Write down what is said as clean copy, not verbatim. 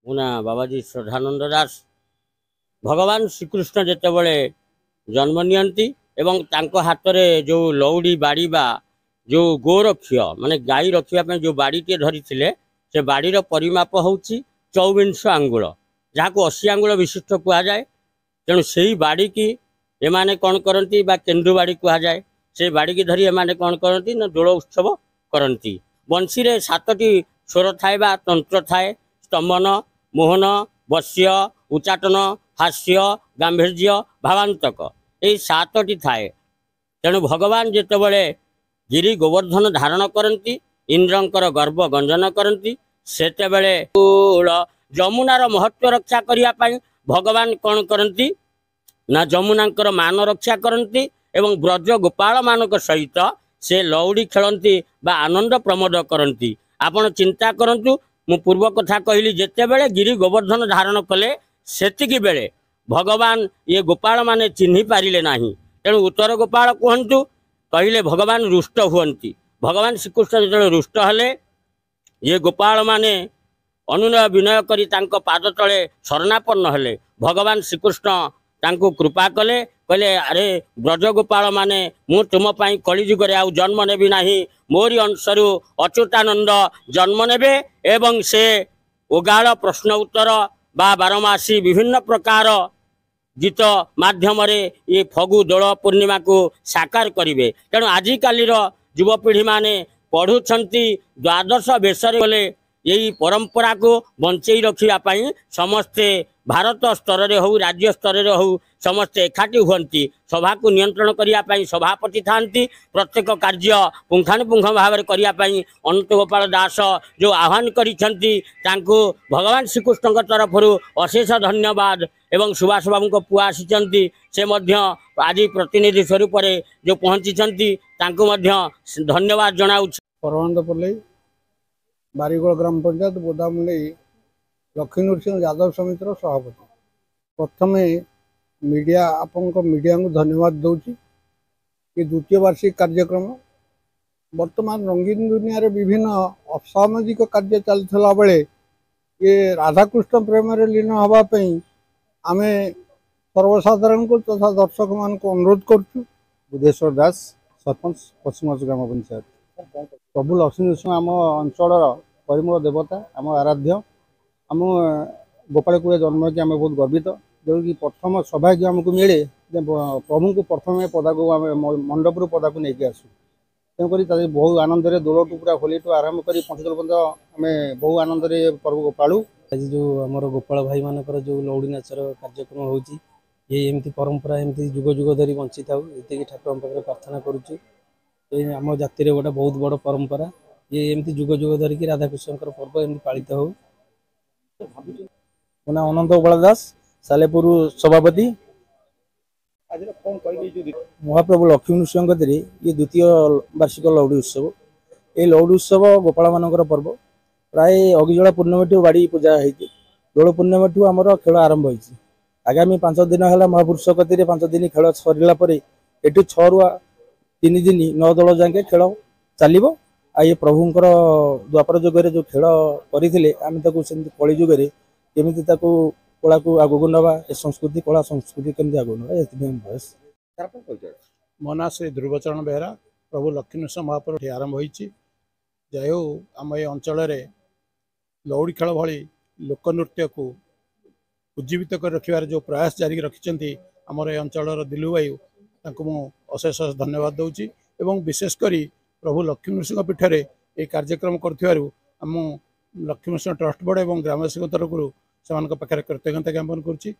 मो ना बाबाजी श्रद्धानंद दास। भगवान श्रीकृष्ण जितेबले जन्म नियंती एवं तांको हाथ में जो लौड़ी बाड़ी बा जो गोरक्ष माने गाई रखा जो बाड़ी टे धरी से बाड़ीर परिमाप हूँ 24 आंगुल जहाँ को 80 आंगुल विशिष्ट कहुए। तेणु से बाड़ी की एमाने कौन करती केन्दु बाड़ी कहुए। से बाड़ी की धरी एमाने कौन करती ना दोल उत्सव करती। बंशी रे 7टी स्वर थाए बा तंत्र थाए स्तंभन मोहन वश्य उच्चाटन हास्य गांभीर्य भावांतक यही 7टी थाए। तेणु भगवान जितेबले गिरी गोवर्धन धारण करती इंद्रंकर गर्भ गंजन करती सेतेबेले जमुनार महत्व रक्षा करने भगवान कौन करती ना जमुनांकर मान रक्षा करती एवं ब्रज गोपाल मानक सहित से लौड़ी खेलती बा आनंद प्रमोद करती। आपण चिंता करंतु मु पूर्व कथा कहली जेते बेले गिरी गोवर्धन धारण कले सेतिकी बेले भगवान ये गोपाल माने चिन्ही पारिले नाही। तेणु उत्तर गोपाल कहतु कहले भगवान रुष्ट हुअंती। भगवान श्रीकृष्ण जो रुष्ट हेले ये गोपाल माने अनुनय विनय करी तांको पाद तले शरणापन्न हेले। भगवान श्रीकृष्ण तांको कृपा कले कहले अरे ब्रज गोपाल माने मु तुम पाई कलिजुग रे आउ जन्म नेबी नाही मोरी अंशरु अच्युतानंद जन्म नेबे एवं से उगाड़ प्रश्न उत्तर बा बारमासी विभिन्न प्रकार गीत माध्यम ये फगु दोल पूर्णिमा को साकार करेंगे। तेणु आजिकाली युवपीढ़ी माने पढ़ुंट द्वादश बेसरे बोले यही परंपरा को बंचई रखापी समस्ते भारत स्तर में हो राज्य स्तर में हो समस्ते एकाठी हुंती सभा को नियंत्रण करने सभापति था प्रत्येक कार्य पुंखानुपुंख भाव में करने अनंत गोपाल दास जो आह्वान करिसेंती तांको भगवान श्रीकृष्ण तरफ अशेष धन्यवाद एवं सुभाष बाबू को पुआ आसी से आज प्रतिनिधि स्वरूप जो पहुंची धन्यवाद जनाऊ। परमानंदपल्ली बारीगोल ग्राम पंचायत बोदामुंडी लक्ष्मी नरसिंह यादव समितिर सभापति। प्रथम मीडिया मीडिया को धन्यवाद दूची ये द्वितीय वार्षिक कार्यक्रम वर्तमान रंगीन दुनिया रे विभिन्न असामाजिक कार्य चलता बेले ये राधाकृष्ण प्रेम लीन हाँपाई आम सर्वसाधारण को तथा दर्शक मान को अनुरोध करुँ। बुद्धेश्वर दास सरपंच पश्चिम ग्राम पंचायत। प्रभु लक्ष्मी नरसिंह आम अंचल परिमल देवता आम आराध्य आम गोपालपुर जन्म कि आम बहुत गर्वित जो कि प्रथम सौभाग्य आमको मिले प्रभु को प्रथम पदा को मंडपुर पदा को लेकिन आसू तेणुक बहु आनंद दोल टू पूरा होली टू आरंभ कर पंचदल पर्यटन आम बहु आनंद पर्व को पालू। आज जो आमर गोपाल भाई मानकर जो लौड़ी नाचर कार्यक्रम होची ये एमती परंपरा एमती जुग जुग धरी बंची था ये ठाकुर पाखे प्रार्थना करुचु। आम जाति गोटे बहुत बड़ परंपरा ये एमती जुग जुग धरिकी राधाकृष्ण पर्व एमती पालित हो। मो ना अनंत गोपाल दास सालेपुर सभापति। महाप्रभु लक्ष्मी नृसिंह ये द्वितीय वार्षिक लौड़ी उत्सव ये लौड़ी उत्सव गोपाल मानकर पर्व प्राय अगिजला पूर्णिमा ठू बाड़ी पूजा होती दोल पूर्णिमा ठू आमर खेल आरंभ होती आगामी 5 दिन है महापुरुष कति 5 दिन खेल सरला एठू 6 रु 3 दिन 9 दल जाके खेल चलो आ ये प्रभुंर द्वापर जुगे जो खेल करते आम कली जुगे केमी कला को आगू नवा संस्कृति कला संस्कृति केमती आगू नवा। मो ना श्री ध्रुवचरण बेहरा प्रभु लक्ष्मी नरसिंह महापर्व आरंभ होती जय हो आम ये अंचल लौड़ी खेल भली लोकनृत्य को उज्जीवित कर रखार जो प्रयास जारी रखिंट आमर ये अंचल दिलु भाई मु अशेष धन्यवाद दूची एवं विशेषकर प्रभु लक्ष्मी नरसिंह पीठर ये कार्यक्रम करूँ लक्ष्मी नरसिंह ट्रस्ट बोर्ड और ग्रामवासी तरफ से कृतज्ञता ज्ञापन करुच्ची।